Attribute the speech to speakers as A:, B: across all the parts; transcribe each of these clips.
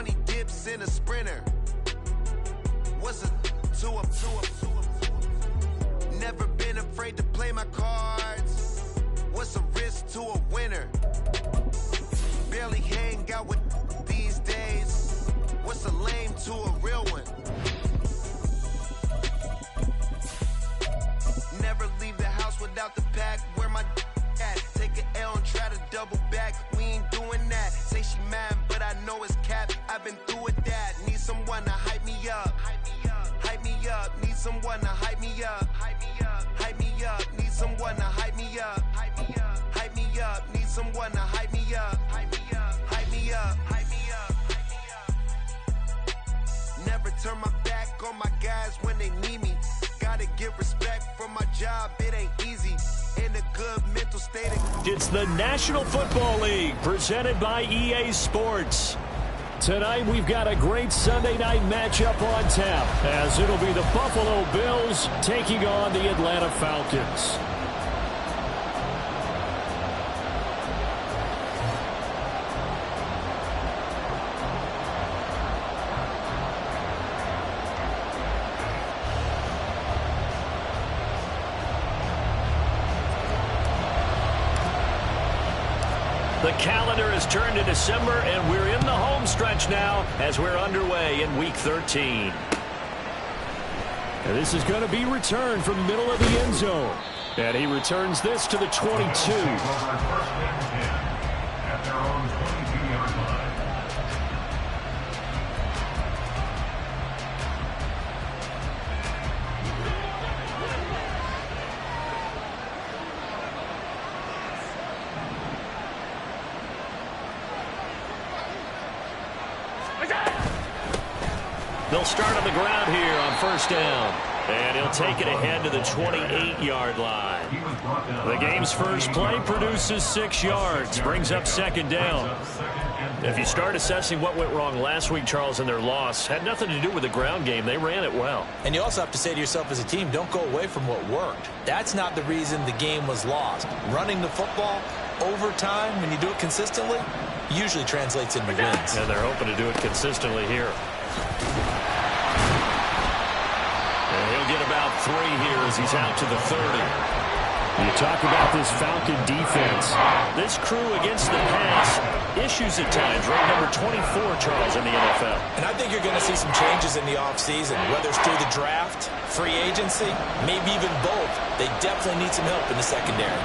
A: 20 dips in a sprinter. What's a two up? Never been afraid to play my cards. What's a risk to a winner? Barely hang out with these days. What's a lame to a real one? Never leave the house without the pack. Where my at? Take an L and try to double back. We ain't doing that. Say she mad, but I know it's cap. I've been through with that. Need someone to hype me up. Hype me up. Need someone to hype me up. Hype me up. Need someone to hype me up. Hype me up. Need someone to hype me up. Hype me up. Never turn my back on my guys when they need me. Gotta get respect from my job, it ain't easy. In a good mental state.
B: It's the National Football League presented by EA Sports. Tonight we've got a great Sunday night matchup on tap, as it'll be the Buffalo Bills taking on the Atlanta Falcons. The calendar has turned to December, and we're in the home stretch now as we're underway in Week 13. And this is going to be returned from the middle of the end zone. And he returns this to the 22. At their own 22-yard line. They'll start on the ground here on first down. And he'll take it ahead to the 28-yard line. The game's first play produces 6 yards, brings up second down. If you start assessing what went wrong last week, Charles, in their loss, had nothing to do with the ground game. They ran it well.
C: And you also have to say to yourself as a team, don't go away from what worked. That's not the reason the game was lost. Running the football over time, when you do it consistently, usually translates into wins.
B: And they're hoping to do it consistently here. And he'll get about 3 here as he's out to the 30. You talk about this Falcon defense. This crew against the pass, issues at times. Ranked number 24, Charles, in the NFL.
C: And I think you're going to see some changes in the offseason, whether it's through the draft, free agency, maybe even both. They definitely need some help in the secondary.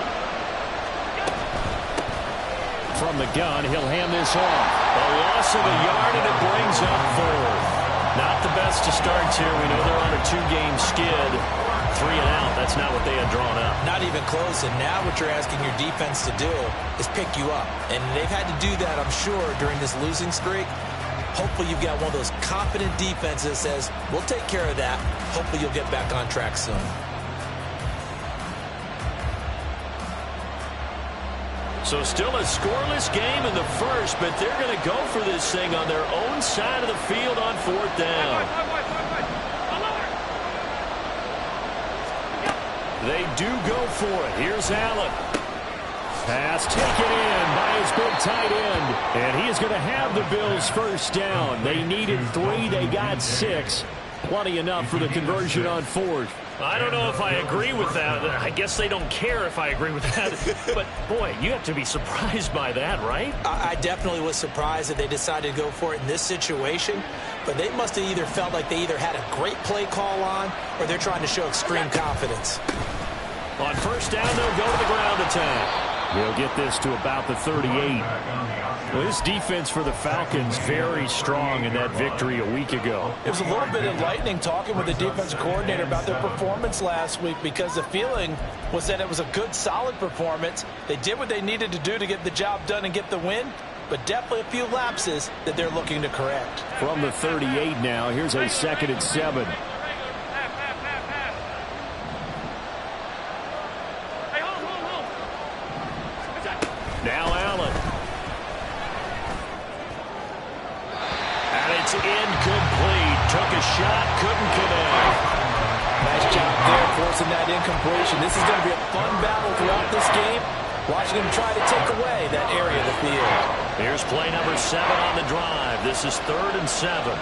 B: From the gun, he'll hand this off. A loss of a yard, and it brings up 4. Not the best of starts here. We know they're on a 2-game skid. 3 and out. That's not what they had drawn up.
C: Not even close. And now what you're asking your defense to do is pick you up. And they've had to do that, I'm sure, during this losing streak. Hopefully you've got one of those confident defenses that says, we'll take care of that. Hopefully you'll get back on track soon.
B: So still a scoreless game in the first, but they're going to go for this thing on their own side of the field on 4th down. They do go for it. Here's Allen. Pass taken in by his big tight end. And he is going to have the Bills first down. They needed 3. They got 6. Plenty enough for the conversion on 4th. I don't know if I agree with that. I guess they don't care if I agree with that. But, boy, you have to be surprised by that, right?
C: I definitely was surprised that they decided to go for it in this situation. But they must have either felt like they either had a great play call on or they're trying to show extreme confidence.
B: On first down, they'll go to the ground attack. He'll get this to about the 38. Well, this defense for the Falcons very strong in that victory a week ago.
D: It was a little bit enlightening talking with the defensive coordinator about their performance last week because the feeling was that it was a good, solid performance. They did what they needed to do to get the job done and get the win, but definitely a few lapses that they're looking to correct.
B: From the 38 now, here's a 2nd and 7. Now Allen. And it's incomplete. Took a shot, couldn't connect.
D: Nice job there forcing that incompletion. This is going to be a fun battle throughout this game. Watching him try to take away that area of the field.
B: Here's play number 7 on the drive. This is 3rd and 7.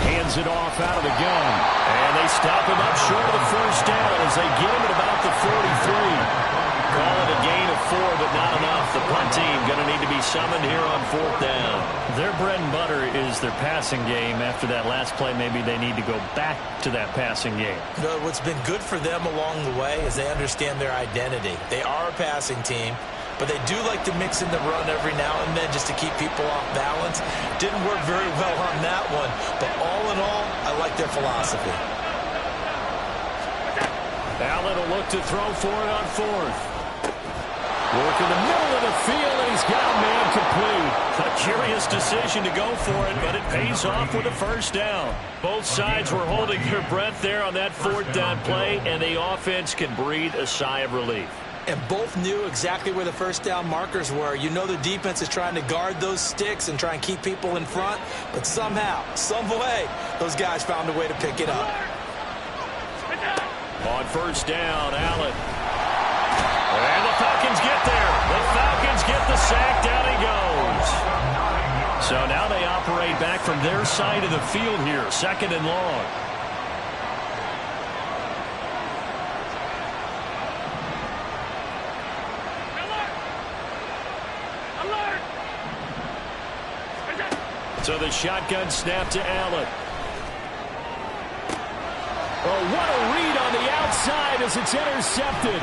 B: Hands it off out of the gun. And they stop him up short of the first down as they get him at about the 43. Call it a gain of 4, but not enough. The punt team going to need to be summoned here on 4th down.
E: Their bread and butter is their passing game. After that last play, maybe they need to go back to that passing game.
C: You know, what's been good for them along the way is they understand their identity. They are a passing team, but they do like to mix in the run every now and then just to keep people off balance. Didn't work very well on that one, but all in all, I like their philosophy.
B: Allen will look to throw for it on 4th. Work in the middle of the field, and he's got a man complete. A curious decision to go for it, but it pays off with a first down. Both sides were holding their breath there on that 4th down play, and the offense can breathe a sigh of relief.
C: And both knew exactly where the first down markers were. You know the defense is trying to guard those sticks and try and keep people in front, but somehow, some way, those guys found a way to pick it up.
B: On first down, Allen. And the Falcons get there. The Falcons get the sack. Down he goes. So now they operate back from their side of the field here. 2nd and long. So the shotgun snap to Allen. Oh, what a read on the outside as it's intercepted.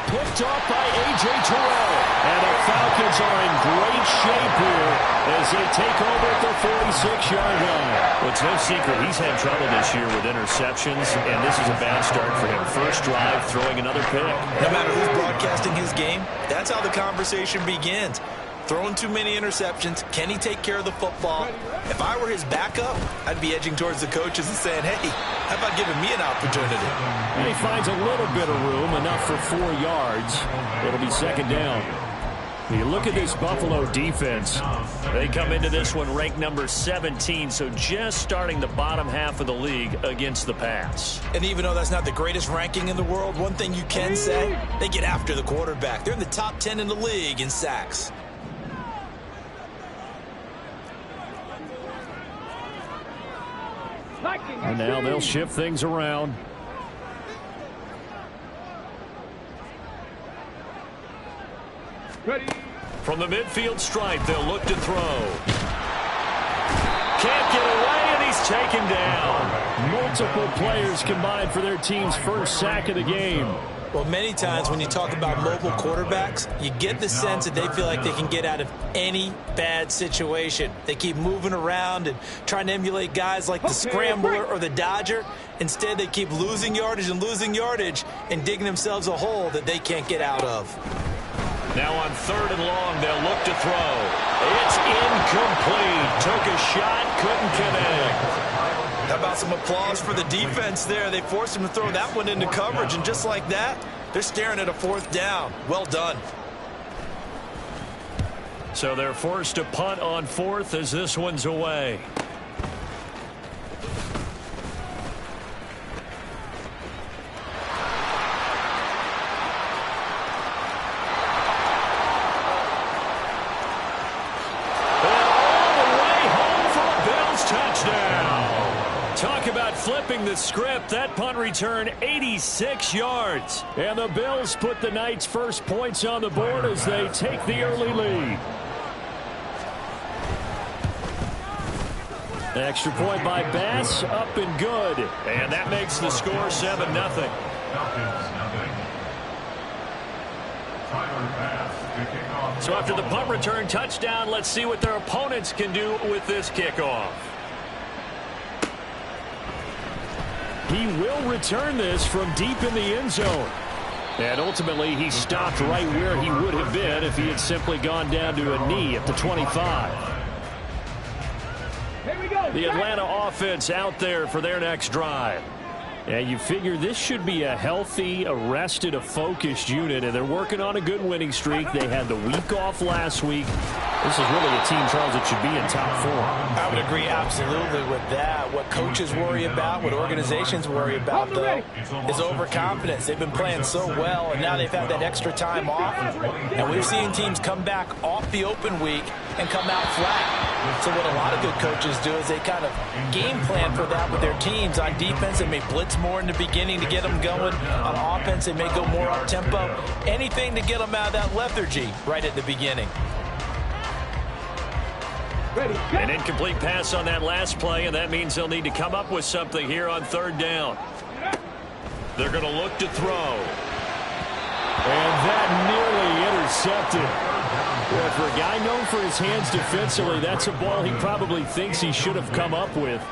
B: Picked off by A.J. Terrell. And the Falcons are in great shape here as they take over at the 46-yard line. Well, it's no secret he's had trouble this year with interceptions, and this is a bad start for him. First drive, throwing another pick.
C: No matter who's broadcasting his game, that's how the conversation begins. Throwing too many interceptions. Can he take care of the football? If I were his backup, I'd be edging towards the coaches and saying, hey, how about giving me an opportunity?
B: And he finds a little bit of room, enough for 4 yards. It'll be 2nd down. You look at this Buffalo defense. They come into this one ranked number 17, so just starting the bottom half of the league against the pass.
C: And even though that's not the greatest ranking in the world, one thing you can say, they get after the quarterback. They're in the top 10 in the league in sacks.
B: And now they'll shift things around.
F: Ready.
B: From the midfield stripe, they'll look to throw. Can't get away, and he's taken down. Multiple players combined for their team's first sack of the game.
C: Well, many times when you talk about mobile quarterbacks, you get the sense that they feel like they can get out of any bad situation. They keep moving around and trying to emulate guys like the Scrambler or the Dodger. Instead, they keep losing yardage and digging themselves a hole that they can't get out of.
B: Now on 3rd and long, they'll look to throw. It's incomplete. Took a shot, couldn't connect.
C: How about some applause for the defense there? They forced him to throw that one into coverage, and just like that, they're staring at a 4th down. Well done.
B: So they're forced to punt on 4th as this one's away. Flipping the script, that punt return 86 yards. And the Bills put the night's first points on the board as they take the early lead. Extra point by Bass, up and good. And that makes the score 7-0. So after the punt return touchdown, let's see what their opponents can do with this kickoff. He will return this from deep in the end zone. And ultimately, he stopped right where he would have been if he had simply gone down to a knee at the 25. The Atlanta offense out there for their next drive. And you figure this should be a healthy, a focused unit, and they're working on a good winning streak. They had the week off last week. This is really a team, Charles, that should be in top form.
D: I would agree absolutely with that. What coaches worry about, what organizations worry about, though, is overconfidence. They've been playing so well, and now they've had that extra time off. And we've seen teams come back off the open week and come out flat. So what a lot of good coaches do is they kind of game plan for that with their teams. On defense, they may blitz more in the beginning to get them going. On offense, they may go more up-tempo. Anything to get them out of that lethargy right at the beginning.
B: An incomplete pass on that last play, and that means they'll need to come up with something here on third down. They're going to look to throw. And that nearly intercepted. Well, for a guy known for his hands defensively, that's a ball he probably thinks he should have come up with.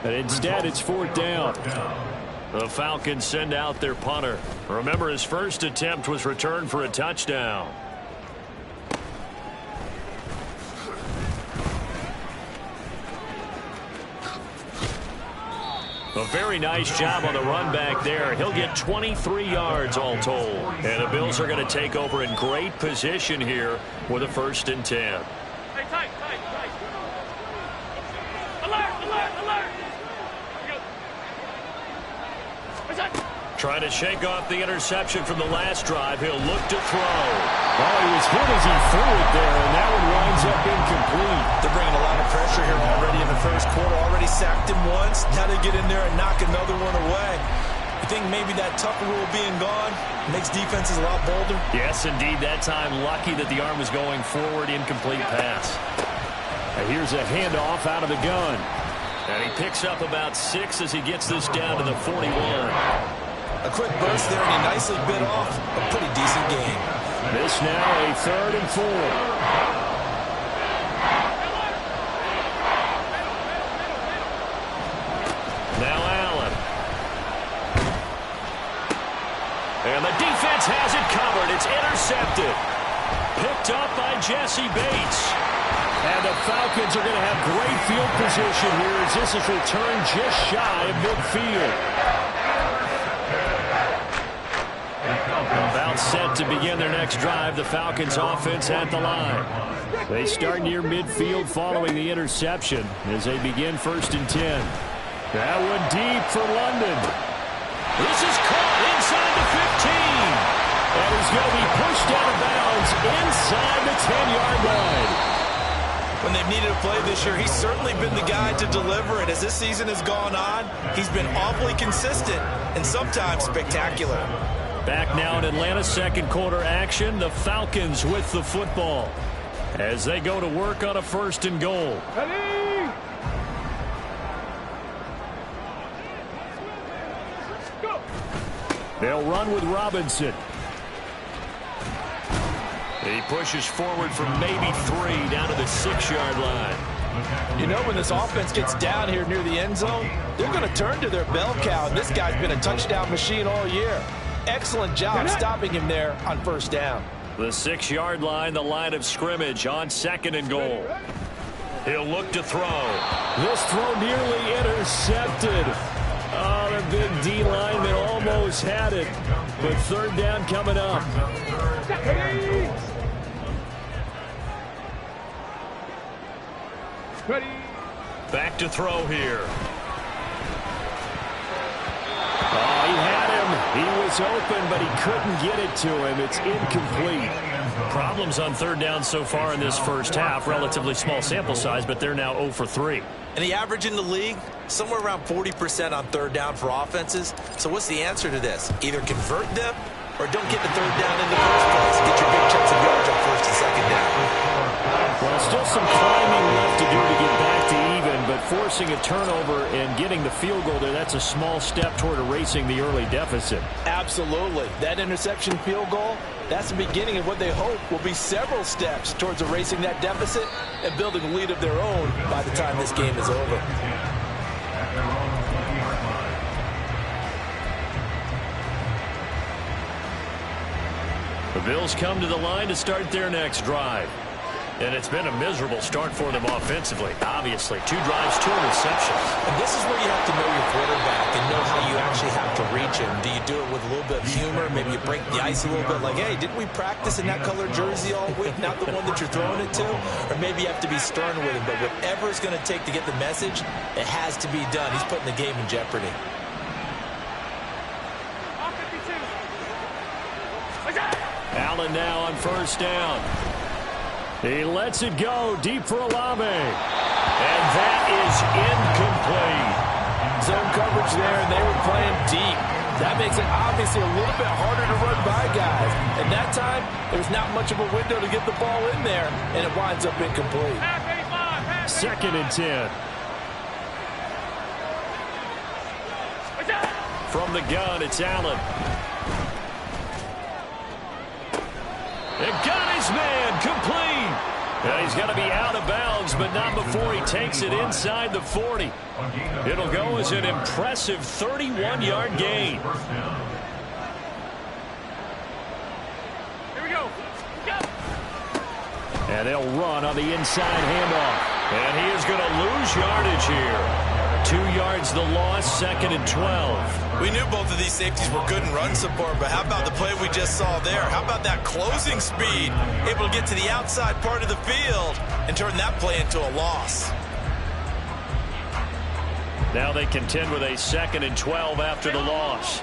B: But instead, it's fourth down. The Falcons send out their punter. Remember, his first attempt was returned for a touchdown. A very nice job on the run back there. He'll get 23 yards all told. And the Bills are going to take over in great position here with a 1st and 10.
F: Hey, tight. Alert.
B: Trying to shake off the interception from the last drive. He'll look to throw. Oh, he was hit as he threw it there, and that one winds up incomplete.
D: They're bringing a lot of pressure here already in the first quarter. Already sacked him once. Now they get in there and knock another one away. You think maybe that Tucker rule being gone makes defenses a lot bolder?
B: Yes, indeed. That time, lucky that the arm was going forward. Incomplete pass. And here's a handoff out of the gun. And he picks up about 6 as he gets this down to the 41.
D: A quick burst there, and he nicely bit off a pretty decent gain.
B: This now a 3rd and 4. Now Allen. And the defense has it covered. It's intercepted. Picked up by Jesse Bates. And the Falcons are going to have great field position here as this is returned just shy of midfield. About set to begin their next drive. The Falcons offense at the line. They start near midfield following the interception as they begin 1st and 10. That one deep for London. This is caught inside the 15. And he's going to be pushed out of bounds inside the 10-yard line.
D: When they've needed a play this year, he's certainly been the guy to deliver it. As this season has gone on, he's been awfully consistent and sometimes spectacular.
B: Back now in Atlanta's second quarter action, the Falcons with the football as they go to work on a 1st and goal.
F: Ready? Go.
B: They'll run with Robinson. He pushes forward for maybe 3 down to the 6-yard line.
D: You know, when this offense gets down here near the end zone, they're going to turn to their bell cow. And this guy's been a touchdown machine all year. Excellent job stopping him there on 1st down.
B: The 6-yard line, the line of scrimmage on 2nd and goal. He'll look to throw. This throw nearly intercepted. Oh, the big D lineman almost had it. But 3rd down coming up.
F: Ready.
B: Back to throw here. Oh, he had him. He was open, but he couldn't get it to him. It's incomplete. Problems on 3rd down so far in this first half. Relatively small sample size, but they're now 0 for 3.
C: And the average in the league, somewhere around 40% on 3rd down for offenses. So what's the answer to this? Either convert them or don't get the 3rd down in the first place. Get your big chunks of yards on 1st and 2nd down.
B: Well, still some climbing left to do to get back to even, but forcing a turnover and getting the field goal there, that's a small step toward erasing the early deficit.
D: Absolutely. That interception field goal, that's the beginning of what they hope will be several steps towards erasing that deficit and building a lead of their own by the time this game is over.
B: The Bills come to the line to start their next drive. And it's been a miserable start for them offensively, obviously. 2 drives, 2 interceptions.
C: And this is where you have to know your quarterback and know how you actually have to reach him. Do you do it with a little bit of humor? Maybe you break the ice a little bit like, hey, didn't we practice in that color jersey all week, not the one that you're throwing it to? Or maybe you have to be stern with him. But whatever it's going to take to get the message, it has to be done. He's putting the game in jeopardy.
B: Allen now on first down. He lets it go deep for Olave. And that is incomplete.
D: Zone coverage there, and they were playing deep. That makes it obviously a little bit harder to run by guys. And that time, there's not much of a window to get the ball in there, and it winds up incomplete.
B: 2nd and 10. From the gun, it's Allen. And got his man complete. And he's got to be out of bounds, but not before he takes it inside the 40. It'll go as an impressive 31-yard gain.
F: Here we go.
B: And they'll run on the inside handoff. And he is going to lose yardage here. 2 yards the loss, 2nd and 12.
C: We knew both of these safeties were good in run support, but how about the play we just saw there? How about that closing speed? Able to get to the outside part of the field and turn that play into a loss.
B: Now they contend with a 2nd and 12 after the loss.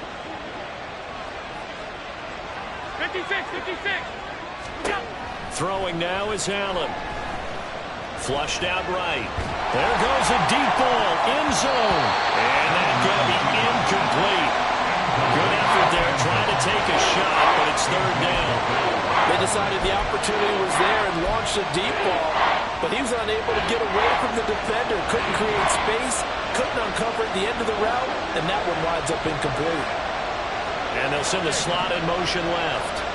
F: 56.
B: Throwing now is Allen. Flushed out right. There goes a deep ball, end zone. And that's going to be incomplete. Good effort there, trying to take a shot, but it's 3rd down.
D: They decided the opportunity was there and launched a deep ball, but he was unable to get away from the defender, couldn't create space, couldn't uncover at the end of the route, and that one winds up incomplete.
B: And they'll send the slot in motion left.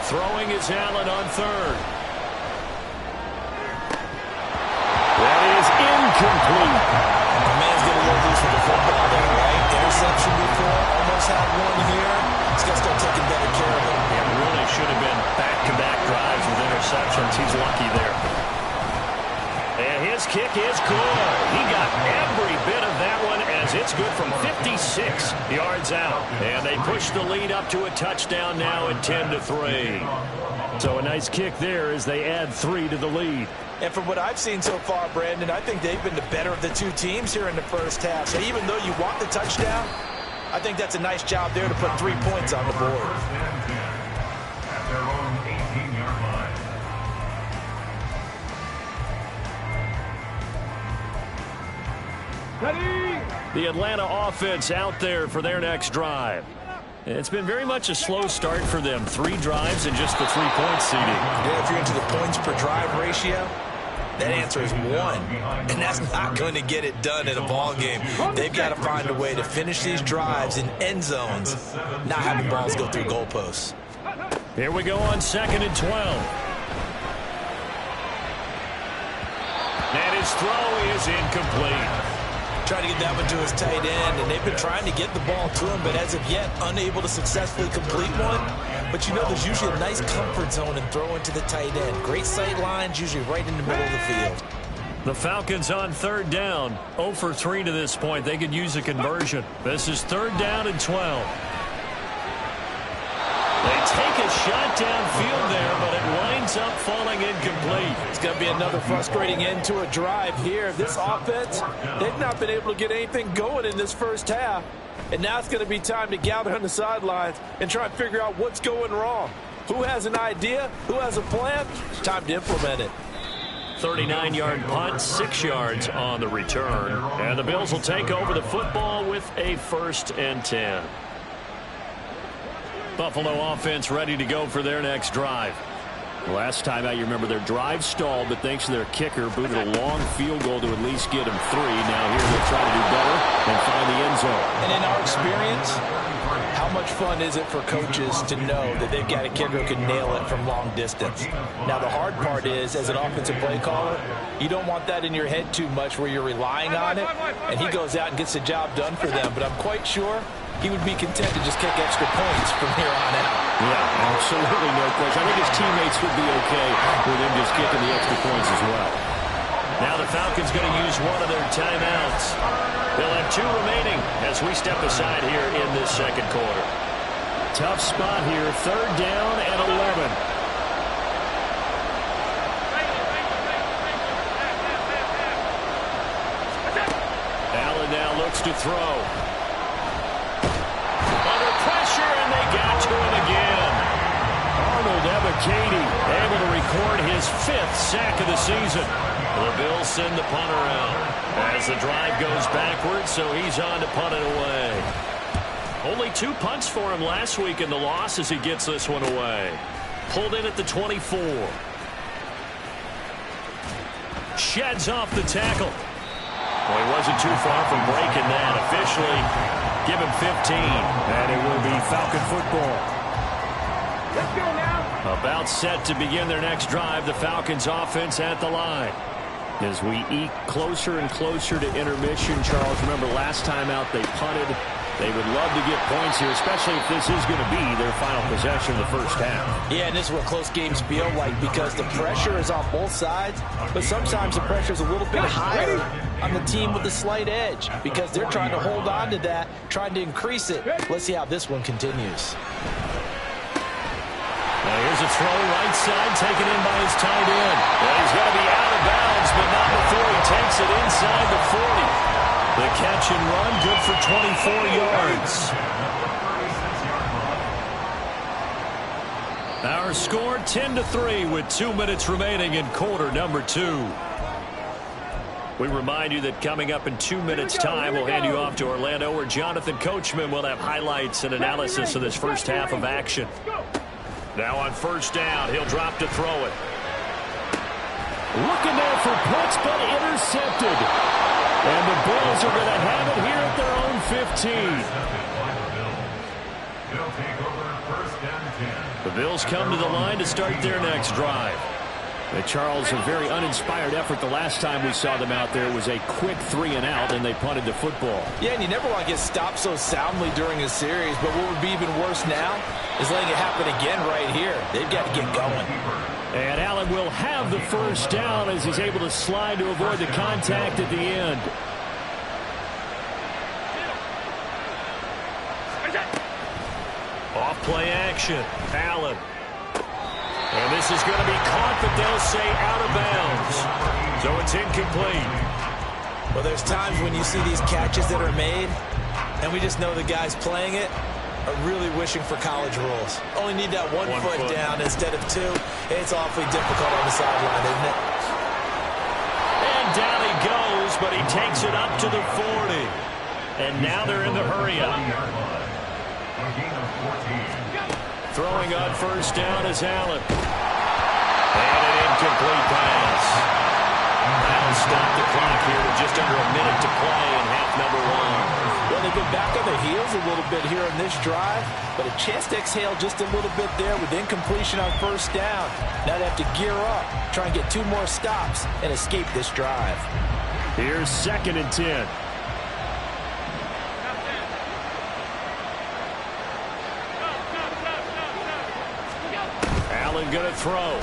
B: Throwing is Allen on 3rd. That is incomplete.
C: The man's getting a little loose with the football there, right? Interception before, almost had one here. He's got to start taking better care of it.
B: It really should have been back-to-back drives with interceptions. He's lucky there. And his kick is good. He got every bit of that one as it's good from 56 yards out. And they push the lead up to a touchdown now at 10-3. So a nice kick there as they add 3 to the lead.
D: And from what I've seen so far, Brandon, I think they've been the better of the 2 teams here in the first half. So even though you want the touchdown, I think that's a nice job there to put 3 points on the board.
B: The Atlanta offense out there for their next drive. It's been very much a slow start for them. 3 drives and just the 3-point seeding.
C: Yeah, if you're into the points per drive ratio, that answer is 1. And that's not going to get it done in a ball game. They've got to find a way to finish these drives in end zones, not having balls go through goalposts.
B: Here we go on 2nd and 12. And his throw is incomplete.
C: Trying to get that one to his tight end, and they've been trying to get the ball to him, but as of yet, unable to successfully complete one. But you know there's usually a nice comfort zone in throwing to the tight end. Great sight lines, usually right in the middle of the field.
B: The Falcons on 3rd down. 0 for 3 to this point. They could use a conversion. This is 3rd down and 12. They take a shot downfield there, but it winds up falling incomplete.
D: It's going to be another frustrating end to a drive here. This offense, they've not been able to get anything going in this first half. And now it's going to be time to gather on the sidelines and try and figure out what's going wrong. Who has an idea? Who has a plan? Time to implement it.
B: 39-yard punt, 6 yards on the return. And the Bills will take over the football with a 1st and 10. Buffalo offense ready to go for their next drive. Last time out, you remember their drive stalled, but thanks to their kicker, booted a long field goal to at least get them 3. Now here they'll try to do better and find the end zone.
D: And in our experience, how much fun is it for coaches to know that they've got a kicker who can nail it from long distance? Now, the hard part is, as an offensive play caller, you don't want that in your head too much where you're relying on it, and he goes out and gets the job done for them. But I'm quite sure he would be content to just kick extra points from here on out.
B: Yeah, absolutely no question. I think his teammates would be okay with him just kicking the extra points as well.
E: Now the Falcons going to use one of their timeouts. They'll have 2 remaining as we step aside here in this second quarter.
B: Tough spot here, 3rd down and 11. Allen now looks to throw. Under pressure, and they got to him again. Arnold Ebiketie able to record his 5th sack of the season. The Bills send the punter out as the drive goes backwards, so he's on to punt it away. Only 2 punts for him last week in the loss as he gets this one away. Pulled in at the 24. Sheds off the tackle. Well, he wasn't too far from breaking that. Officially, give him 15. And it will be Falcon football.
F: Let's go now.
B: About set to begin their next drive. The Falcons offense at the line. As we eke closer and closer to intermission, Charles, remember last time out they punted. They would love to get points here, especially if this is going to be their final possession of the first half.
D: Yeah, and this is what close games feel like because the pressure is on both sides, but sometimes the pressure is a little bit higher on the team with the slight edge because they're trying to hold on to that, trying to increase it. Let's see how this one continues.
B: Now here's a throw right side taken in by his tight end. Well, he's going to be out of bounds, but not before he takes it inside the 40. The catch and run, good for 24 yards. Our score 10-3 with 2 minutes remaining in quarter number 2. We remind you that coming up in 2 minutes' time, we'll hand you off to Orlando, where Jonathan Coachman will have highlights and analysis of this first half of action. Now on first down, he'll drop to throw it. Looking there for punts, but intercepted. And the Bills are going to have it here at their own 15. The Bills come to the line to start their next drive. Charles, a very uninspired effort the last time we saw them out there. It was a quick 3 and out, and they punted the football.
D: Yeah, and you never want to get stopped so soundly during a series, but what would be even worse now is letting it happen again right here. They've got to get going.
B: And Allen will have the first down as he's able to slide to avoid the contact at the end. Off play action. Allen. And this is going to be caught, but they'll say out of bounds. So it's incomplete.
D: Well, there's times when you see these catches that are made, and we just know the guys playing it are really wishing for college rules. Only need that one foot down instead of 2. It's awfully difficult on the sideline, isn't it?
B: And down he goes, but he takes it up to the 40. And now they're in the hurry-up. Throwing on first down is Allen. And an incomplete pass. That'll stop the clock here with just under a minute to play in half number 1.
D: Well, they've been back on their heels a little bit here in this drive, but a chance to exhale just a little bit there with incompletion on first down. Now they have to gear up, try and get 2 more stops, and escape this drive.
B: Here's 2nd and 10. Allen going to throw.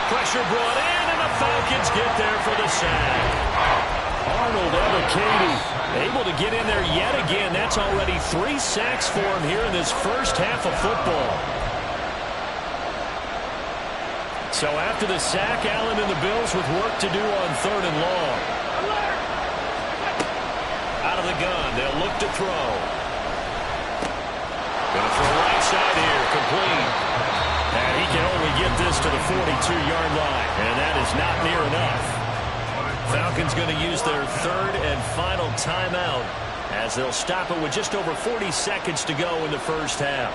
B: Pressure brought in, and the Falcons get there for the sack. Arnold Ebiketie able to get in there yet again. That's already 3 sacks for him here in this first half of football. So after the sack, Allen and the Bills with work to do on 3rd and long. Out of the gun, they'll look to throw. Going to throw right side here, complete. And he can only get this to the 42-yard line, and that is not near enough. Falcons going to use their 3rd and final timeout as they'll stop it with just over 40 seconds to go in the first half.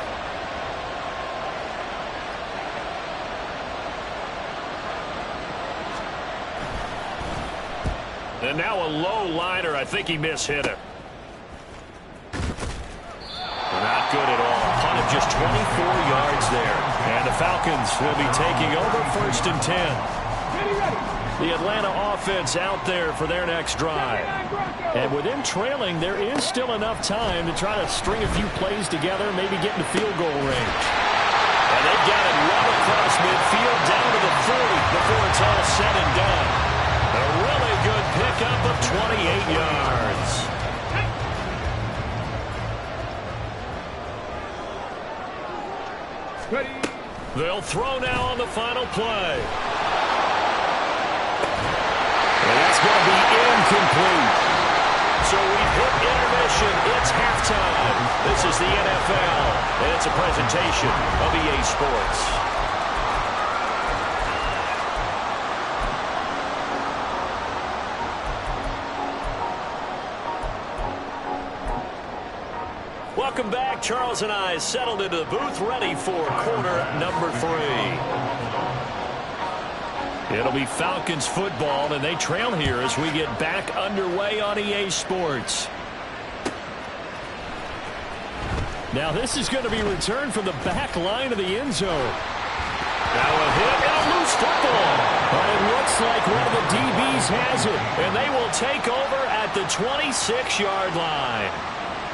B: And now a low liner. I think he mishit it. Not good at all. Punt of just 24 yards there. And the Falcons will be taking over 1st and 10. The Atlanta offense out there for their next drive. And with them trailing, there is still enough time to try to string a few plays together, maybe get into field goal range. And they've got it right across midfield down to the 40 before it's all said and done. A really good pickup of 28 yards. They'll throw now on the final play. And that's going to be incomplete. So we've hit intermission. It's halftime. This is the NFL, and it's a presentation of EA Sports. Welcome back. Charles and I settled into the booth, ready for quarter number 3. It'll be Falcons football, and they trail here as we get back underway on EA Sports. Now this is going to be returned from the back line of the end zone. Now a hit and a loose football. But it looks like one of the DBs has it, and they will take over at the 26-yard line.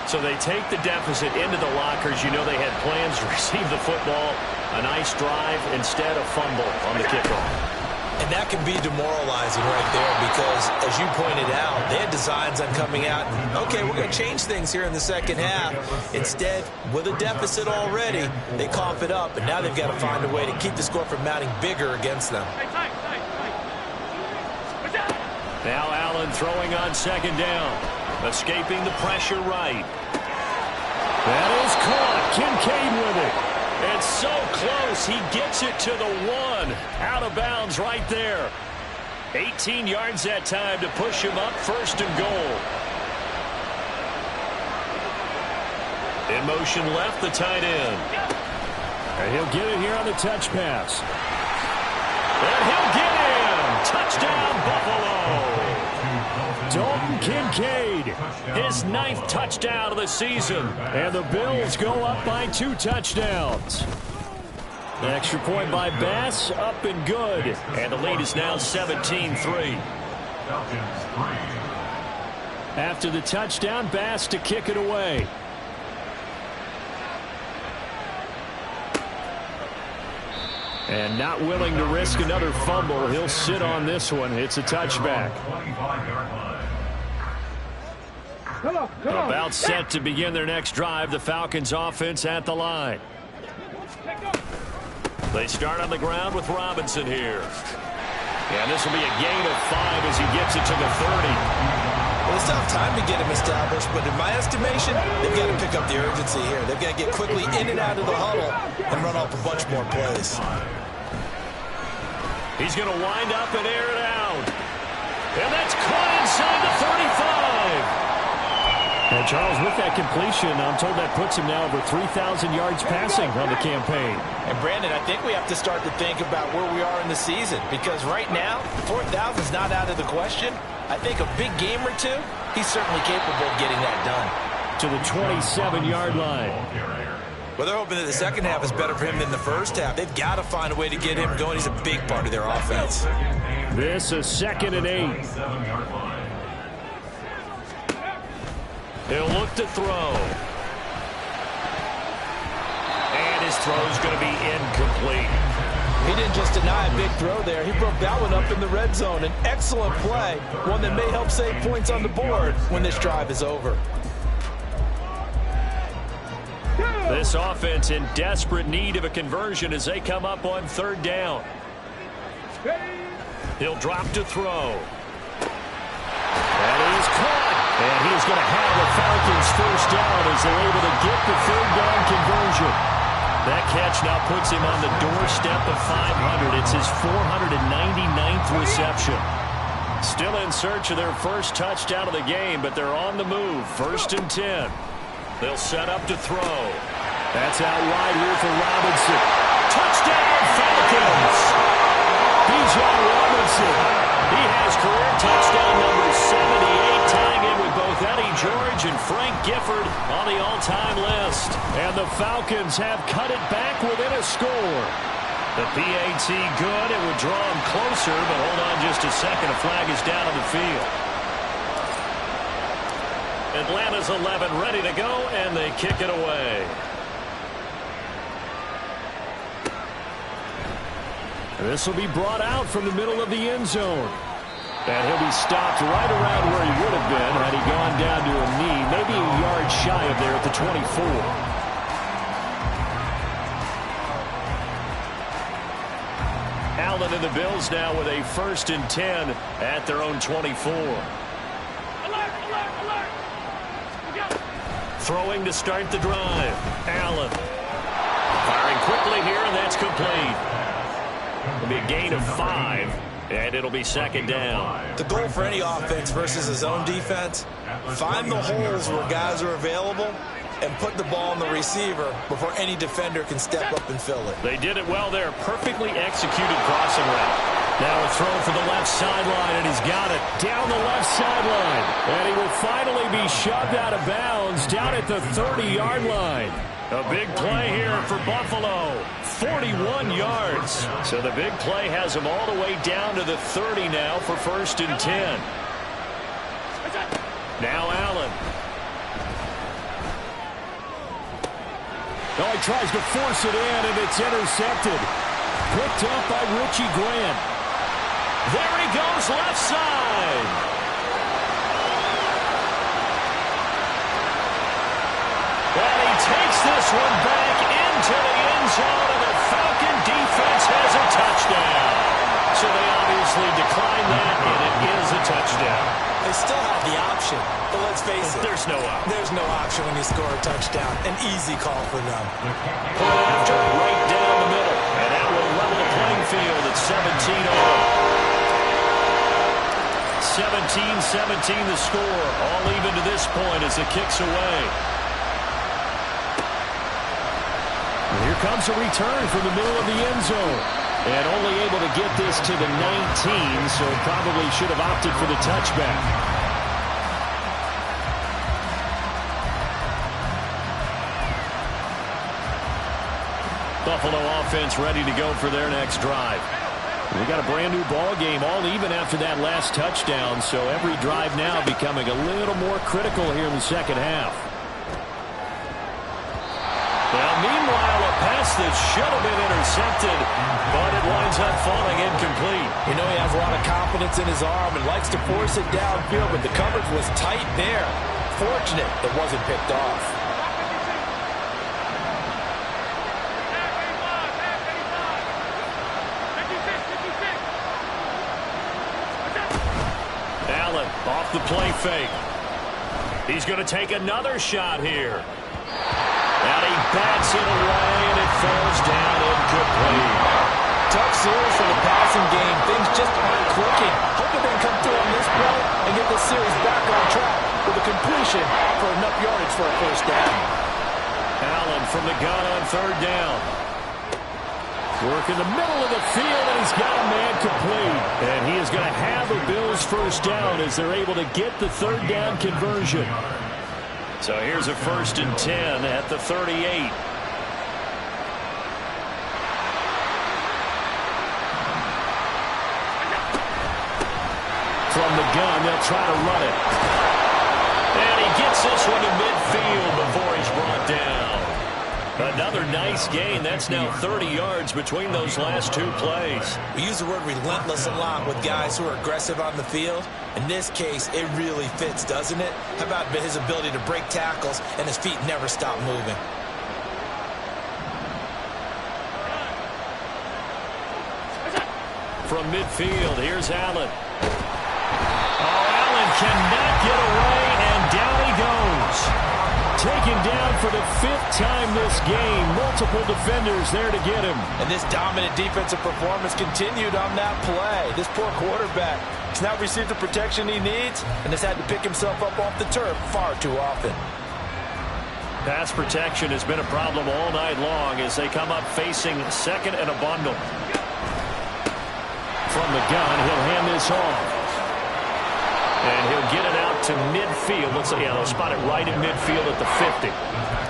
B: So they take the deficit into the lockers. You know they had plans to receive the football. A nice drive, instead a fumble on the kickoff.
C: And that can be demoralizing right there because, as you pointed out, they had designs on coming out. Okay, we're going to change things here in the second half. Instead, with a deficit already, they cough it up, and now they've got to find a way to keep the score from mounting bigger against them.
B: Now Allen throwing on second down. Escaping the pressure right. That is caught. Kincaid with it. It's so close. He gets it to the 1. Out of bounds right there. 18 yards that time to push him up, first and goal. In motion left, the tight end. And he'll get it here on the touch pass. And he'll get in. Touchdown, Buffalo. Dalton Kincaid, his 9th touchdown of the season. And the Bills go up by 2 touchdowns. The extra point by Bass, up and good. And the lead is now 17-3. After the touchdown, Bass to kick it away. And not willing to risk another fumble. He'll sit on this one. It's a touchback. About set to begin their next drive. The Falcons offense at the line. They start on the ground with Robinson here. And this will be a gain of 5 as he gets it to the 30.
C: Well, it's not time to get him established, but in my estimation, they've got to pick up the urgency here. They've got to get quickly in and out of the huddle and run off a bunch more plays.
B: He's going to wind up and air it out. And that's caught inside the 35. And Charles, with that completion, I'm told that puts him now over 3,000 yards passing on the campaign.
D: And Brandon, I think we have to start to think about where we are in the season, because right now, 4,000 is not out of the question. I think a big game or two, he's certainly capable of getting that done.
B: To the 27-yard line.
C: Well, they're hoping that the second half is better for him than the first half. They've got to find a way to get him going. He's a big part of their offense.
B: This is 2nd and 8. He'll look to throw. And his throw's going to be incomplete.
D: He didn't just deny a big throw there. He broke that one up in the red zone. An excellent play, one that may help save points on the board when this drive is over.
B: This offense in desperate need of a conversion as they come up on 3rd down. He'll drop to throw. And he's caught. And he's going to have the Falcons first down as they're able to get the 3rd down conversion. That catch now puts him on the doorstep of 500. It's his 499th reception. Still in search of their first touchdown of the game, but they're on the move. 1st and 10. They'll set up to throw. That's out wide here for Robinson. Touchdown, Falcons! Bijan Robinson. He has career touchdown number 78, tying in with both Eddie George and Frank Gifford on the all-time list. And the Falcons have cut it back within a score.
E: The PAT good. It would draw him closer, but hold on just a second. A flag is down on the field. Atlanta's 11 ready to go, and they kick it away.
B: This will be brought out from the middle of the end zone. And he'll be stopped right around where he would have been had he gone down to a knee, maybe a yard shy of there at the 24.
E: Allen and the Bills now with a 1st and 10 at their own 24. Throwing to start the drive. Allen firing quickly here, and that's complete. It'll be a gain of 5, and it'll be 2nd down.
C: The goal for any offense versus a zone defense, find the holes where guys are available and put the ball on the receiver before any defender can step up and fill it.
E: They did it well there. Perfectly executed crossing route. Now a throw for the left sideline, and he's got it down the left sideline. And he will finally be shoved out of bounds down at the 30-yard line. A big play here for Buffalo. 41 yards. So the big play has him all the way down to the 30 now for 1st and 10. Now Allen.
B: Oh, he tries to force it in, and it's intercepted. Picked up by Richie Grant.
E: There he goes, left side. And he takes this one back into the end zone, and the Falcon defense has a touchdown. So they obviously declined that, and it is a touchdown.
C: They still have the option, but let's face it.
E: There's no option.
C: There's no option when you score a touchdown. An easy call for them.
E: After right down the middle, and that will level the playing field at 17 all. 17-17 the score. All even to this point as it kicks away.
B: And here comes a return from the middle of the end zone. And only able to get this to the 19, so probably should have opted for the touchback.
E: Buffalo offense ready to go for their next drive.
B: We got a brand new ball game, all even after that last touchdown, so every drive now becoming a little more critical here in the second half.
E: Well, meanwhile, a pass that should have been intercepted, but it winds up falling incomplete.
D: You know he has a lot of confidence in his arm and likes to force it downfield, but the coverage was tight there. Fortunate it wasn't picked off.
E: Allen off the play fake. He's going to take another shot here. And he bats it away, and it falls down incomplete.
D: Tough series for the passing game. Things just aren't clicking. Hoping they can come through on this play and get the series back on track with a completion for enough yardage for a 1st down.
E: Allen from the gun on 3rd down.
B: Work in the middle of the field, and he's got a man complete. And he is going to have the Bills' 1st down as they're able to get the 3rd down conversion.
E: So here's a 1st and 10 at the 38.
B: From the gun, they'll try to run it.
E: And he gets this one to midfield before he's brought down. Another nice gain. That's now 30 yards between those last 2 plays.
C: We use the word relentless a lot with guys who are aggressive on the field. In this case, it really fits, doesn't it? How about his ability to break tackles and his feet never stop moving?
E: From midfield, here's Allen. Oh, Allen cannot get away, and down he goes.
B: Taken down for the 5th time this game. Multiple defenders there to get him.
D: And this dominant defensive performance continued on that play. This poor quarterback has not received the protection he needs and has had to pick himself up off the turf far too often.
E: Pass protection has been a problem all night long as they come up facing 2nd and a bundle.
B: From the gun, he'll hand this off.
E: And he'll get it out to midfield. Let's say, yeah, they'll spot it right at midfield at the 50.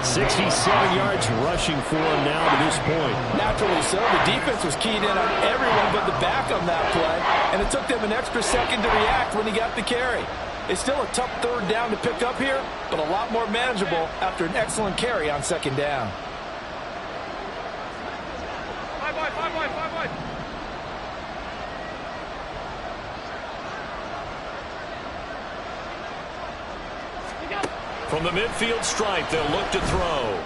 E: 67 yards rushing for him now to this point.
D: Naturally so. The defense was keyed in on everyone but the back on that play, and it took them an extra second to react when he got the carry. It's still a tough third down to pick up here, but a lot more manageable after an excellent carry on second down.
E: From the midfield stripe, they'll look to throw.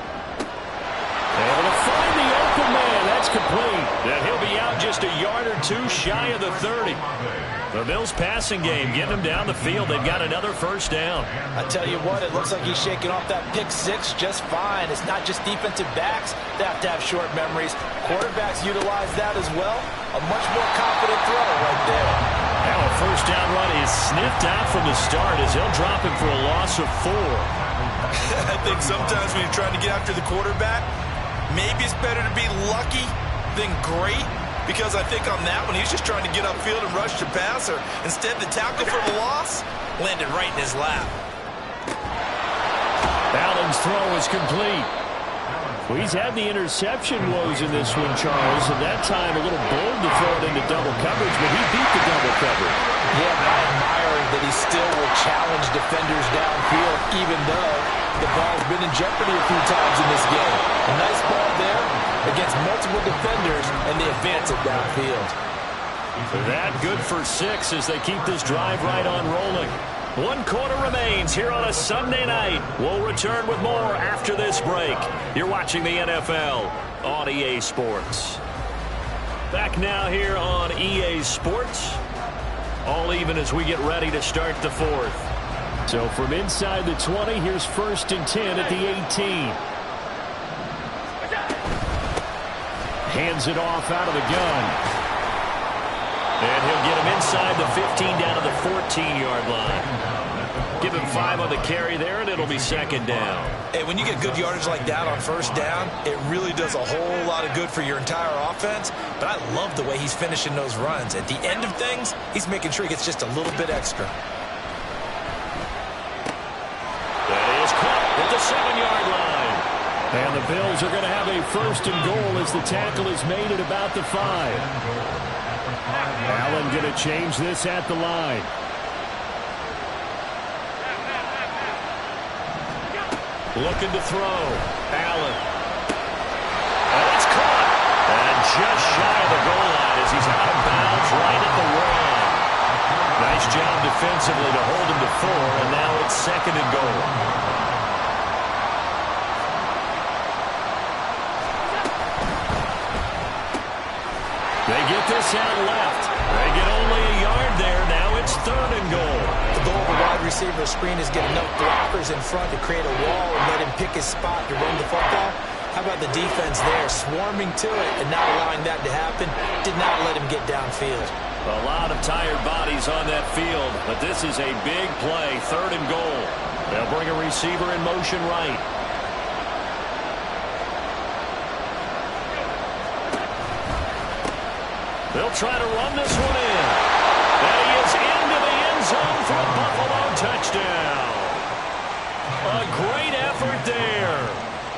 E: Able to find the open man. That's complete. And he'll be out just a yard or two shy of the 30. The Bills passing game getting them down the field. They've got another first down.
D: I tell you what, it looks like he's shaking off that pick six just fine. It's not just defensive backs that have to have short memories. Quarterbacks utilize that as well. A much more confident throw right there.
E: Now a first down run is sniffed out from the start as he'll drop him for a loss of 4.
C: I think sometimes when you're trying to get after the quarterback, maybe it's better to be lucky than great, because I think on that one he's just trying to get upfield and rush the passer. Instead, the tackle for the loss landed right in his lap.
E: Allen's throw is complete. Well, he's had the interception woes in this one, Charles, and that time a little bold to throw it into double coverage, but he beat the double coverage.
D: Yeah, I admire that he still will challenge defenders downfield, even though the ball's been in jeopardy a few times in this game. A nice ball there against multiple defenders, and they advance it downfield.
E: That good for 6 as they keep this drive right on rolling. 1 quarter remains here on a Sunday night. We'll return with more after this break. You're watching the NFL on EA Sports. Back now here on EA Sports. All even as we get ready to start the 4th. So from inside the 20, here's 1st and 10 at the 18. Hands it off out of the gun. And he'll get him inside the 15 down to the 14-yard line. Give him 5 on the carry there, and it'll be 2nd down.
C: Hey, when you get good yardage like that on 1st down, it really does a whole lot of good for your entire offense. But I love the way he's finishing those runs. At the end of things, he's making sure he gets just a little bit extra.
E: That is caught at the 7-yard line. And the Bills are going to have a 1st and goal as the tackle is made at about the 5. Allen going to change this at the line. Looking to throw. Allen. And it's caught. And just shy of the goal line as he's out of bounds right at the 1. Nice job defensively to hold him to 4, and now it's 2nd and goal. They get this out left. They get only a yard there. Now it's 3rd and goal.
D: The goal of the wide receiver screen is get enough blockers in front to create a wall and let him pick his spot to run the football. How about the defense there, swarming to it and not allowing that to happen? Did not let him get downfield.
E: A lot of tired bodies on that field, but this is a big play, 3rd and goal. They'll bring a receiver in motion right. They'll try to run this one in. And he is into the end zone for a Buffalo touchdown. A great effort there.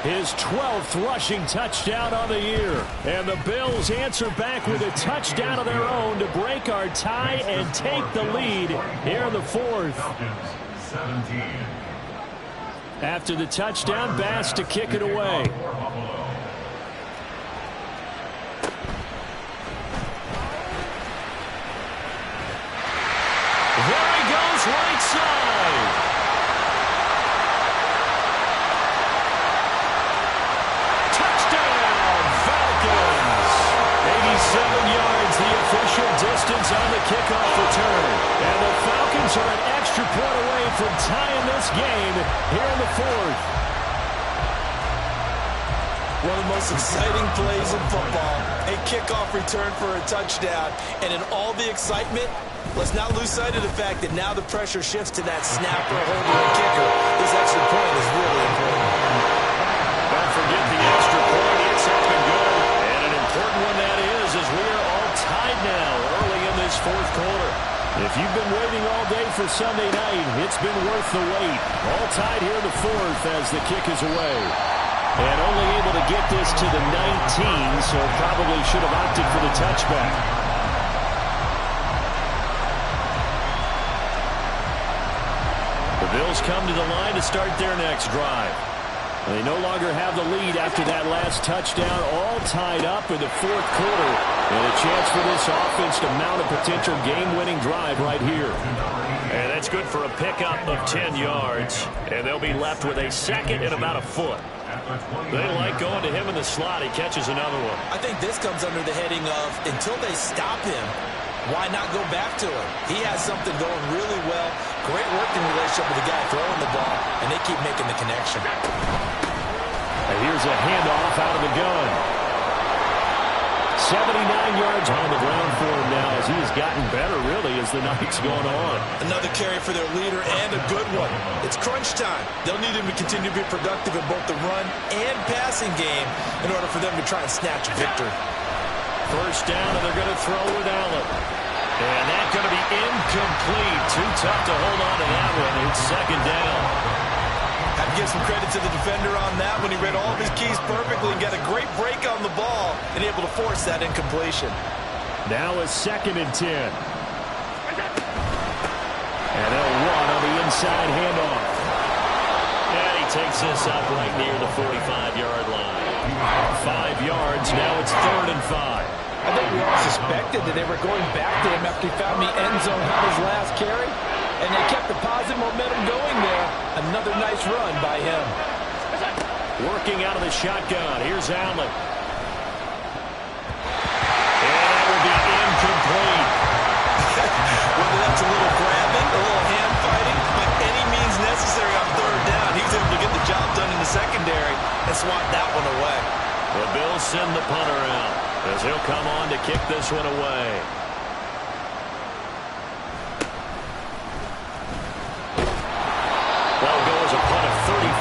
E: His 12th rushing touchdown on the year. And the Bills answer back with a touchdown of their own to break our tie and take the lead here in the 4th. After the touchdown, Bass to kick it away. There he goes, right side. Touchdown, Falcons. 87 yards, the official distance on the kickoff return. And the Falcons are an extra point away from tying this game here in the 4th.
C: One of the most exciting plays in football, a kickoff return for a touchdown. And in all the excitement, let's not lose sight of the fact that now the pressure shifts to that snapper, holder, and kicker. This extra point is really important.
E: Don't forget the extra point. It's up and good. And an important one that is, as we are all tied now early in this 4th quarter.
B: If you've been waiting all day for Sunday night, it's been worth the wait. All tied here in the fourth as the kick is away. And only able to get this to the 19, so probably should have opted for the touchback. The Bills come to the line to start their next drive. They no longer have the lead after that last touchdown, all tied up in the fourth quarter. And a chance for this offense to mount a potential game-winning drive right here.
E: And that's good for a pickup of 10 yards. And they'll be left with a second and about a foot. They like going to him in the slot. He catches another one.
C: I think this comes under the heading of until they stop him, why not go back to him? He has something going really well. Great working relationship with the guy throwing the ball, and they keep making the connection.
B: And here's a handoff out of the gun. 79 yards on the ground for him now as he has gotten better, really, as the night's gone on.
C: Another carry for their leader and a good one. It's crunch time. They'll need him to continue to be productive in both the run and passing game in order for them to try and snatch a victory.
E: First down, and they're going to throw with Allen. And that's going to be incomplete. Too tough to hold on to that one. It's second down.
C: Have to give some credit to the defender on that when he read all of his keys perfectly and got a great break on the ball and able to force that incompletion.
B: Now a 2nd and 10. And they'll run on the inside handoff.
E: And he takes this up right near the 45-yard line.
B: 5 yards. Now it's 3rd and 5.
D: I think we all suspected that they were going back to him after he found the end zone on his last carry. And they kept the positive momentum going there. Another nice run by him.
B: Working out of the shotgun. Here's Allen.
E: And that will be incomplete.
C: Whether that's a little grabbing, a little hand fighting, by any means necessary on 3rd down, he was able to get the job done in the secondary and swat that one away.
E: The Bills send the punter out as he'll come on to kick this one away.
B: That'll go as a punt of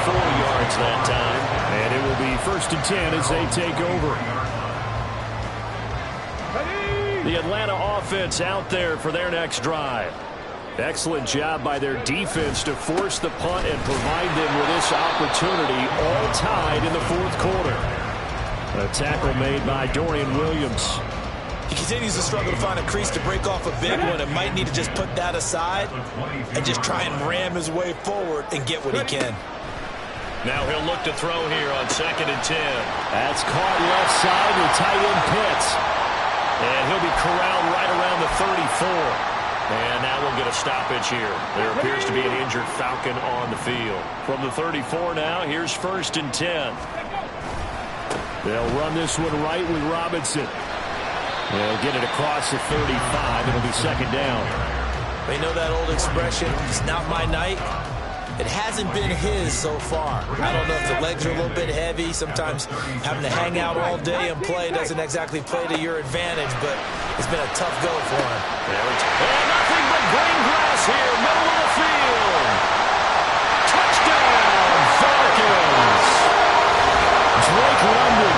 B: 34 yards that time. And it will be 1st and 10 as they take over. The Atlanta offense out there for their next drive. Excellent job by their defense to force the punt and provide them with this opportunity, all tied in the fourth quarter. A tackle made by Dorian Williams.
C: He continues to struggle to find a crease to break off a big one and might need to just put that aside and just try and ram his way forward and get what he can.
E: Now he'll look to throw here on 2nd and 10.
B: That's caught left side with tight end Pitts.
E: And he'll be corralled right around the 34. And now we'll get a stoppage here. There appears to be an injured Falcon on the field. From the 34 now, here's 1st and 10.
B: They'll run this one right with Robinson. They'll get it across the 35. It'll be 2nd down.
C: They know that old expression, it's not my night. It hasn't been his so far. I don't know if the legs are a little bit heavy. Sometimes having to hang out all day and play doesn't exactly play to your advantage, but it's been a tough go for him.
E: And nothing but green grass here, middle of the field. Touchdown, Falcons.
B: Drake London,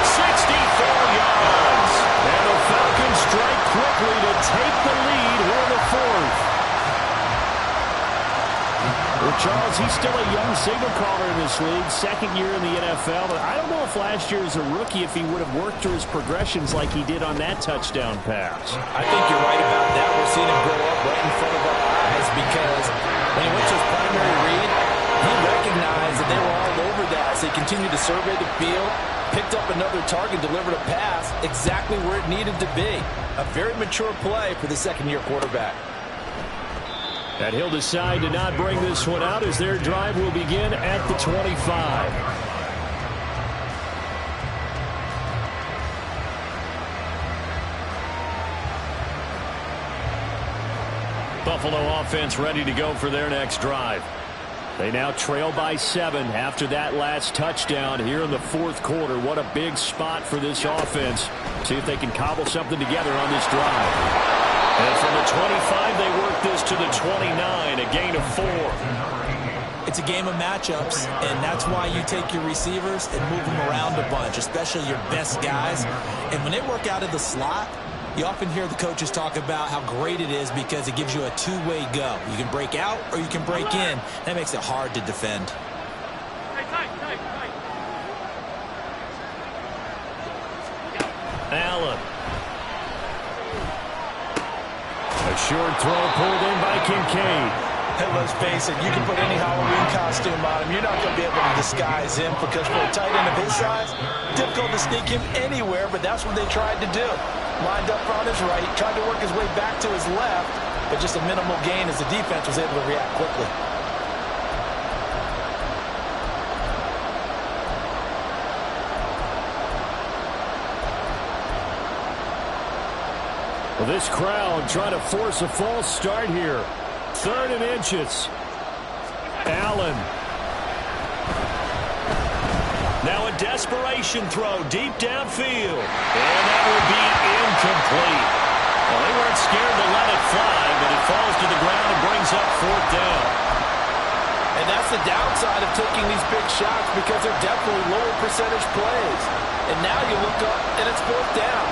E: 64 yards.
B: and the Falcons strike quickly to take the lead here in the fourth. Well, Charles, he's still a young signal caller in this league, 2nd year in the NFL. But I don't know if last year as a rookie, if he would have worked through his progressions like he did on that touchdown pass.
D: I think you're right about that. We're seeing him grow up right in front of our eyes because when he went to his primary read, he recognized that they were all over that. So he continued to survey the field, picked up another target, delivered a pass exactly where it needed to be. A very mature play for the 2nd-year quarterback.
B: And he'll decide to not bring this one out as their drive will begin at the 25. Buffalo offense ready to go for their next drive. They now trail by 7 after that last touchdown here in the fourth quarter. What a big spot for this offense. See if they can cobble something together on this drive. And from the 25, they work this to the 29, a gain of 4.
C: It's a game of matchups, and that's why you take your receivers and move them around a bunch, especially your best guys. And when they work out of the slot, You often hear the coaches talk about how great it is because it gives you a two-way go. You can break out or you can break in. That makes it hard to defend.
B: Allen. A short throw pulled in by Kincaid.
D: And let's face it, you can put any Halloween costume on him. You're not going to be able to disguise him because for a tight end of his size, difficult to sneak him anywhere, but that's what they tried to do. Lined up on his right, tried to work his way back to his left, but just a minimal gain as the defense was able to react quickly.
B: Well, this crowd trying to force a false start here. 3rd and inches. Allen.
E: Now a desperation throw deep downfield. And that will be incomplete. Well, they weren't scared to let it fly, but it falls to the ground and brings up 4th down.
D: And that's the downside of taking these big shots because they're definitely lower percentage plays. And now you look up and it's 4th down.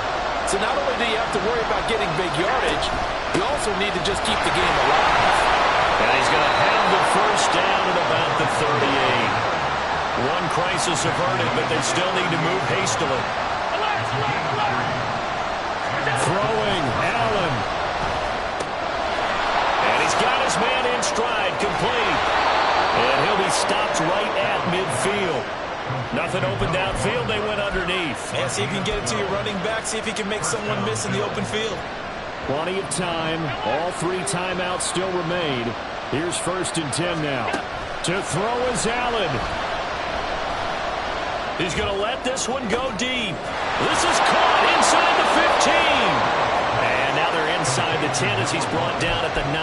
D: So not only do you have to worry about getting big yardage, you also need to just keep the game alive.
E: And he's going to have the 1st down at about the 38. One crisis averted, but they still need to move hastily.
B: Throwing, Allen.
E: And he's got his man in stride, complete. And he'll be stopped right at midfield. Nothing open downfield, they went underneath.
C: And see if you can get it to your running back, see if you can make someone miss in the open field.
B: Plenty of time. All 3 timeouts still remain. Here's 1st and 10 now. To throw is Allen.
E: He's going to let this one go deep. This is caught inside the 15. And now they're inside the 10 as he's brought down at the 9.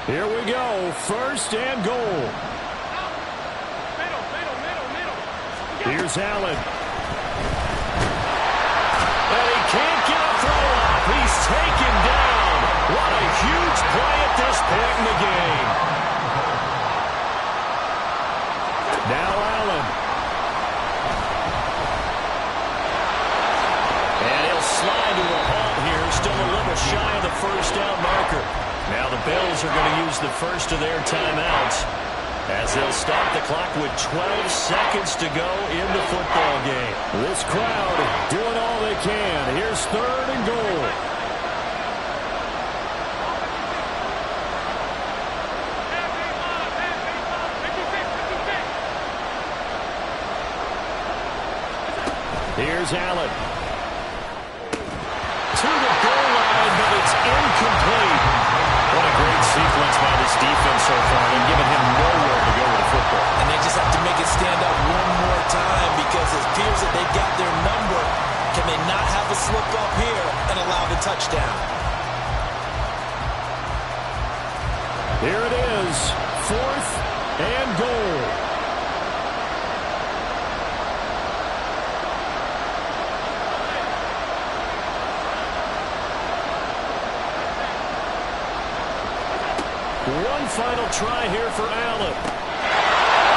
B: Here we go. 1st and goal. Here's Allen.
E: And he can't get a throw off. He's taken down. What a huge play at this point in the game.
B: Now Allen.
E: And he'll slide to a halt here. Still a little shy of the 1st down marker. Now the Bills are going to use the first of their timeouts as they'll stop the clock with 12 seconds to go in the football game.
B: This crowd doing all they can. Here's 3rd and goal. Here's Allen.
E: To the goal line, but it's incomplete. What a great sequence by this defense so far. They've given him nowhere to go with the football.
C: And they just have to make it stand up one more time because it appears that they've got their number. Can they not have a slip up here and allow the touchdown?
B: Here it is. 4th and goal.
E: One final try here for Allen.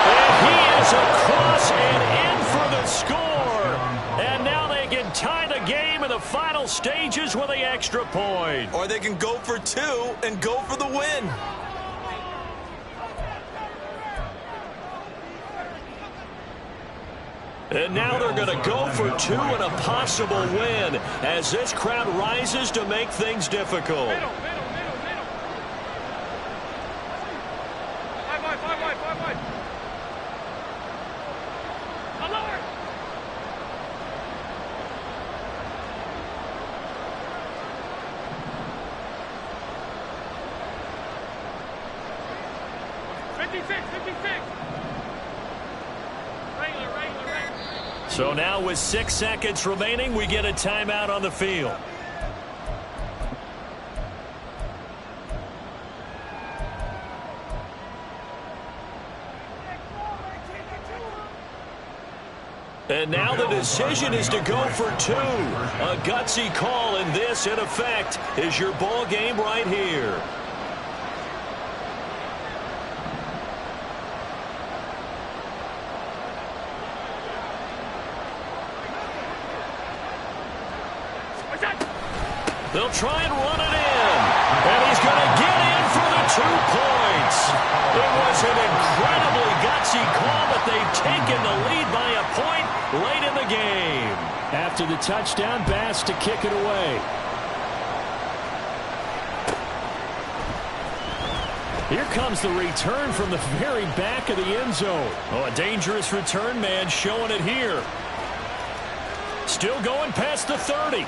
E: And he is across and in for the score. And now they can tie the game in the final stages with the extra point.
C: Or they can go for 2 and go for the win.
E: And now they're going to go for 2 and a possible win as this crowd rises to make things difficult. So now with 6 seconds remaining, we get a timeout on the field. And now the decision is to go for 2. A gutsy call, and this, in effect, is your ball game right here. They'll try and run it in. And he's going to get in for the 2 points. It was an incredibly gutsy call, but they've taken the lead by a point late in the game. After the touchdown, Bass to kick it away. Here comes the return from the very back of the end zone. Oh, a dangerous return man showing it here. Still going past the 30.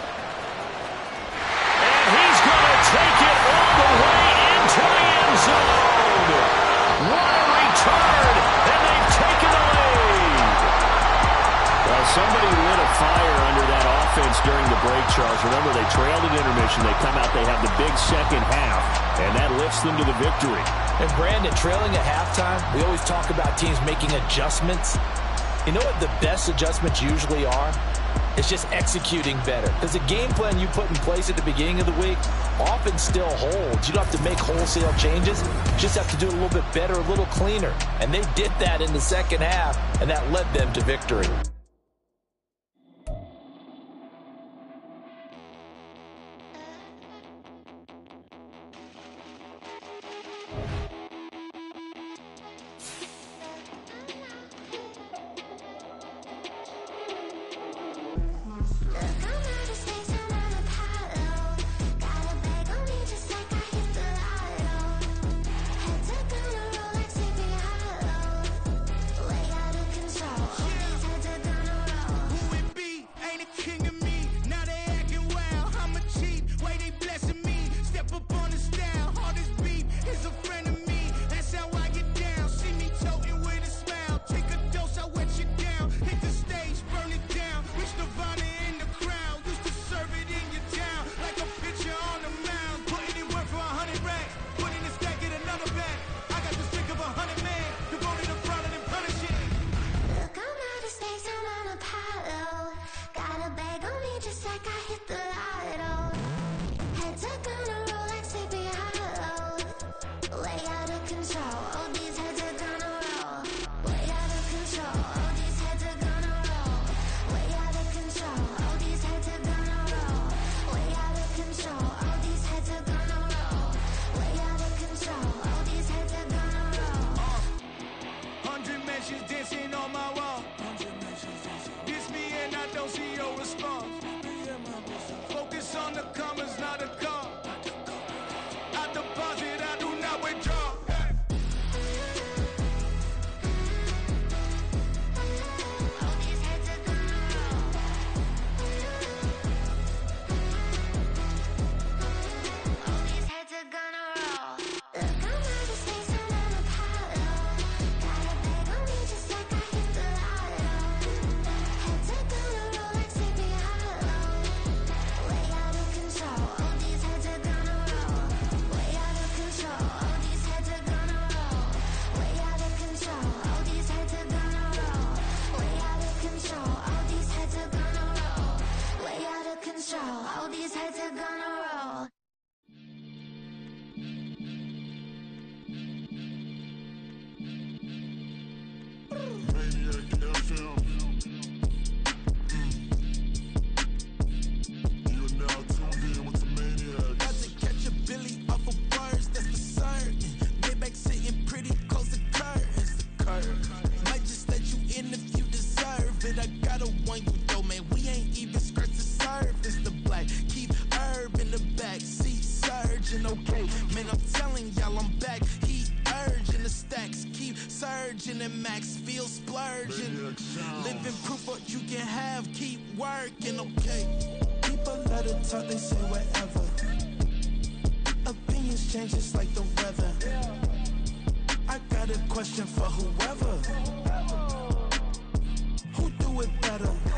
E: And he's going to take it all the way into the end zone. What a return, and they've taken the lead. Well, somebody lit a fire under that offense during the break, Charles. Remember, they trailed at intermission. They come out, they have the big second half, and that lifts them to the victory.
D: And Brandon, trailing at halftime, we always talk about teams making adjustments. You know what the best adjustments usually are? It's just executing better. Because the game plan you put in place at the beginning of the week often still holds. You don't have to make wholesale changes. You just have to do it a little bit better, a little cleaner. And they did that in the second half, and that led them to victory.
G: and max feel splurging. Living proof what you can have, keep working, okay. People let it talk, they say whatever. Opinions change just like the weather. I got a question for whoever. Who do it better?